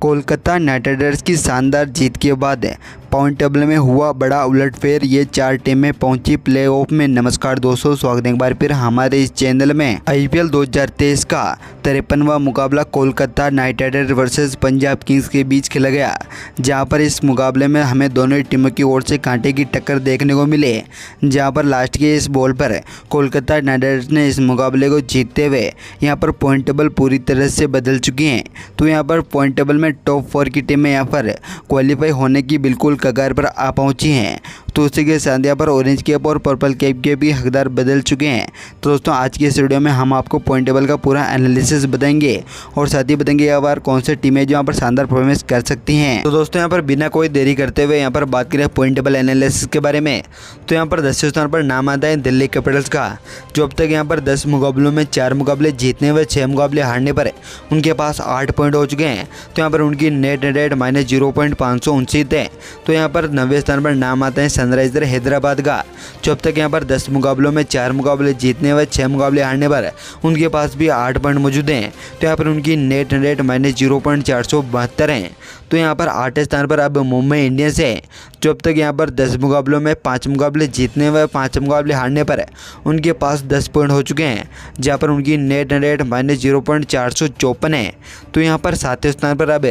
Kolkata night Riders की शानदार जीत के बाद पॉइंट टेबल में हुआ बड़ा उलटफेर। ये 4 टीमें पहुंची प्लेऑफ में। नमस्कार दोस्तों, स्वागत है एक बार फिर हमारे इस चैनल में। आईपीएल 2023 का 53वां मुकाबला Kolkata night Riders versus Punjab Kings के बीच खेला गया, जहां पर इस मुकाबले में हमें दोनों टीमों की ओर से कांटे की टक्कर देखने को मिले, जहां पर लास्ट के इस बॉल पर कोलकाता नाइट राइडर्स ने इस मुकाबले को जीतते हुए यहाँ पर पॉइंट टेबल पूरी तरह से बदल चुकी हैं। तो यहाँ पर पॉइंट टेबल में टॉप 4 की टीमें यहाँ पर क्वालिफाई होने की बिल्कुल कगार पर आ पहुंची हैं। तो उसी के साथ यहाँ पर ऑरेंज कैप और पर्पल कैप के भी हकदार बदल चुके हैं। तो दोस्तों, आज की इस वीडियो में हम आपको पॉइंट टेबल का पूरा एनालिसिस बताएंगे और साथ ही बताएंगे यहाँ पर कौन से टीमें जो यहाँ पर शानदार परफॉर्मेंस कर सकती हैं। तो दोस्तों, यहाँ पर बिना कोई देरी करते हुए यहाँ पर बात करें पॉइंट टेबल एनालिसिस के बारे में, तो यहाँ पर 10वें स्थान पर नाम आता है दिल्ली कैपिटल्स का, जो अब तक यहाँ पर 10 मुकाबलों में 4 मुकाबले जीतने व 6 मुकाबले हारने पर उनके पास 8 पॉइंट हो चुके हैं। तो यहाँ पर उनकी नेट रेट -0.559 है। तो यहाँ पर 9वें स्थान पर नाम आता है सनराइजर हैदराबाद का, जो अब तक यहाँ पर 10 मुकाबलों में 4 मुकाबले जीतने व 6 मुकाबले हारने पर उनके पास भी 8 पॉइंट मौजूद हैं। तो यहाँ पर उनकी नेट रेट -0.472 है। तो यहाँ पर 8वें स्थान पर अब मुंबई इंडियंस है, जो अब तक यहाँ पर 10 मुकाबलों में 5 मुकाबले जीतने व 5 मुकाबले हारने पर उनके पास 10 पॉइंट हो चुके हैं, जहाँ पर उनकी नेट रेट -0.454 है। तो यहाँ पर 7वें स्थान पर अब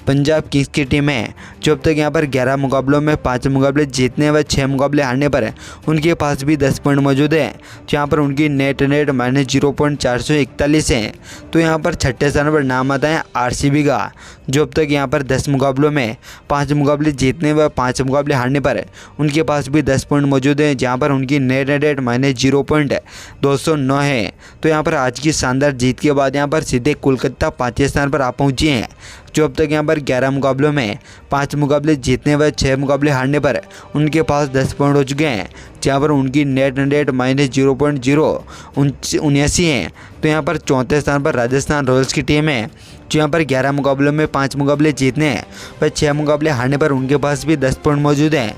पंजाब किंग्स की टीम है, जो अब तक यहाँ पर 11 मुकाबलों में 5 मुकाबले जीतने व 6 मुकाबले हारने पर उनके पास भी 10 पॉइंट मौजूद है, जहाँ पर उनकी नेट रेट -0.441 है। तो यहाँ पर 6ठे स्थान पर नाम आता है आरसीबी का, जो अब तक यहाँ पर 10 मुकाबलों में 5 मुकाबले जीतने व 5 मुकाबले हारने पर उनके पास भी 10 पॉइंट मौजूद हैं, जहाँ पर उनकी नेट रेट -0.209 है। तो यहाँ पर आज की शानदार जीत के बाद यहाँ पर सीधे कोलकाता 5वें स्थान पर आ पहुँची हैं, जो अब तक यहाँ पर 11 मुकाबलों में 5 मुकाबले जीतने व 6 मुकाबले हारने पर उनके पास 10 पॉइंट हो चुके हैं, जहाँ पर उनकी नेट रेट -0.079 है। तो यहाँ पर 4थे स्थान पर राजस्थान रॉयल्स की टीम है, जो यहाँ पर 11 मुकाबलों में 5 मुकाबले जीतने व 6 मुकाबले हारने पर उनके पास भी 10 पॉइंट मौजूद हैं,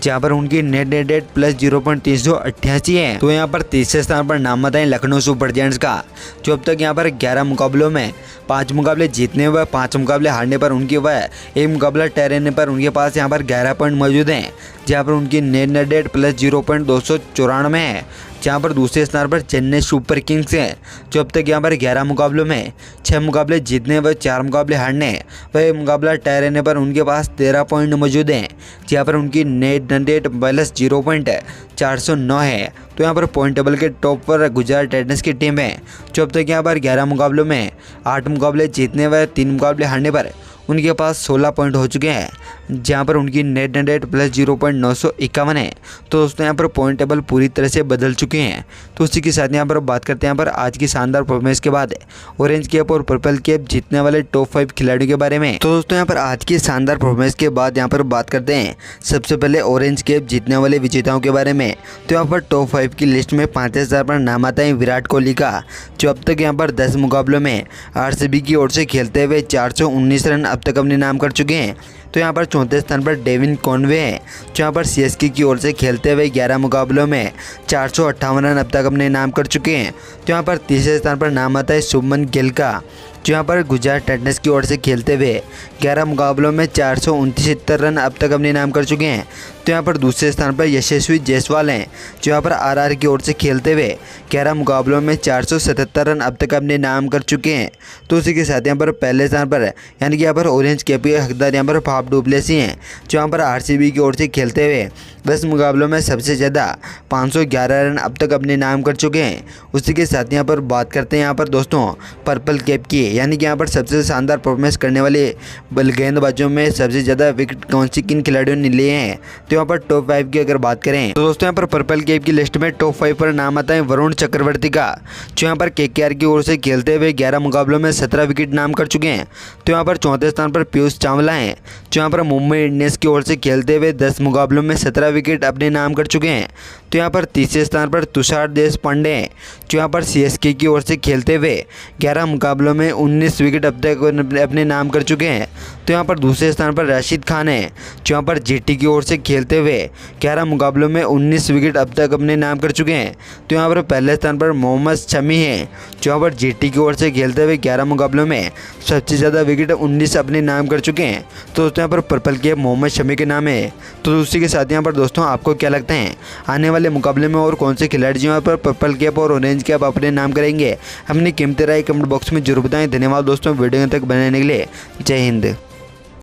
जहाँ पर उनकी नेट रेट +0.388 है। तो यहाँ पर 30वें स्थान पर नाम आता है लखनऊ सुपर जायंट्स का, जो अब तक यहाँ पर 11 मुकाबलों में 5 मुकाबले जीतने व 5 मुकाबले हारने पर उनके वह 1 मुकाबला ठहरने पर उनके पास यहाँ पर 11 पॉइंट मौजूद हैं, जहाँ पर उनकी नेट रेट +0.294 है। जहाँ पर दूसरे स्थान पर चेन्नई सुपर किंग्स है, जो अब तक यहाँ पर 11 मुकाबलों में 6 मुकाबले जीतने व 4 मुकाबले हारने व 1 मुकाबला ठहरने पर उनके पास 13 पॉइंट मौजूद हैं, जहाँ पर उनकी नेट रेट -0.409 है। तो यहाँ पर पॉइंट टेबल के टॉप पर गुजरात टाइटंस की टीम है, जो अब तक यहाँ पर 11 मुकाबलों में 8 मुकाबले जीतने व 3 मुकाबले हारने पर उनके पास 16 पॉइंट हो चुके हैं, जहाँ पर उनकी नेट रेट +0.951 है। तो दोस्तों, यहाँ पर पॉइंट टेबल पूरी तरह से बदल चुके हैं। तो उसी के साथ यहाँ पर बात करते हैं यहाँ पर आज की शानदार परफॉर्मेंस के बाद ऑरेंज कैप और पर्पल कैप जीतने वाले टॉप 5 खिलाड़ियों के बारे में। तो दोस्तों, यहाँ पर आज की शानदार परफॉर्मेंस के बाद यहाँ पर बात करते हैं सबसे पहले ऑरेंज कैप जीतने वाले विजेताओं के बारे में। तो यहाँ पर टॉप 5 की लिस्ट में 5वें स्थान पर नाम आता है विराट कोहली का, जो अब तक यहाँ पर 10 मुकाबलों में आरसीबी की ओर से खेलते हुए 419 रन अब तक अपने नाम कर चुके हैं। तो यहाँ पर 4थे स्थान पर डेविन कॉनवे है, जो यहाँ पर सीएसके की ओर से खेलते हुए 11 मुकाबलों में 458 रन अब तक अपने नाम कर चुके हैं। तो यहाँ पर 3रे स्थान पर नाम आता है शुभमन गिल का, जो यहाँ पर गुजरात टाइटंस की ओर से खेलते हुए 11 मुकाबलों में 469 रन अब तक अपने नाम कर चुके हैं। तो यहाँ पर दूसरे स्थान पर यशस्वी जायसवाल हैं, जो यहाँ पर आरआर की ओर से खेलते हुए 11 मुकाबलों में 477 रन अब तक अपने नाम कर चुके हैं। तो उसी के साथ यहाँ पर पहले स्थान पर यानी कि यहाँ पर ऑरेंज कैप के हकदार यहाँ पर फाफ डु प्लेसी हैं, जो यहाँ पर आरसीबी की ओर से खेलते हुए 10 मुकाबलों में सबसे ज़्यादा 511 रन अब तक अपने नाम कर चुके हैं। उसी के साथ यहाँ पर बात करते हैं यहाँ पर दोस्तों पर्पल कैप की, यानी कि यहाँ पर सबसे शानदार परफॉर्मेंस करने वाले गेंदबाजों में सबसे ज़्यादा विकेट कौन सी किन खिलाड़ियों ने लिए हैं। तो यहाँ पर टॉप 5 की अगर बात करें तो दोस्तों, यहाँ पर पर्पल कैप की लिस्ट में टॉप 5 पर नाम आता है वरुण चक्रवर्ती का, जो यहाँ पर केकेआर की ओर से खेलते हुए 11 मुकाबलों में 17 विकेट नाम कर चुके हैं। तो यहाँ पर 4थे स्थान पर पीयूष चावला हैं, जो यहाँ पर मुंबई इंडियंस की ओर से खेलते हुए 10 मुकाबलों में 17 विकेट अपने नाम कर चुके हैं। तो यहाँ पर तीसरे स्थान पर तुषार देशपांडे हैं, जो यहाँ पर सीएसके की ओर से खेलते हुए 11 मुकाबलों में 19 विकेट अब तक अपने नाम कर चुके हैं। तो यहाँ पर दूसरे स्थान पर राशिद खान है, जो यहाँ पर जीटी की ओर से खेलते हुए 11 मुकाबलों में 19 विकेट अब तक अपने नाम कर चुके हैं। तो यहाँ पर पहले स्थान पर मोहम्मद शमी है, जो यहाँ पर जीटी की ओर से खेलते हुए 11 मुकाबलों में सबसे ज़्यादा विकेट 19 अपने नाम कर चुके हैं। तो दोस्तों यहाँ पर पर्पल कैप मोहम्मद शमी के नाम है। तो उसी के साथ यहाँ पर दोस्तों आपको क्या लगता है आने वाले मुकाबले में और कौन से खिलाड़ी जो यहाँ पर पर्पल कैप और ऑरेंज कैप अपने नाम करेंगे? अपनी कीमती राय कमेंट बॉक्स में जरूर बताएं। धन्यवाद दोस्तों, वीडियो तक बनाने के लिए। जय हिंद।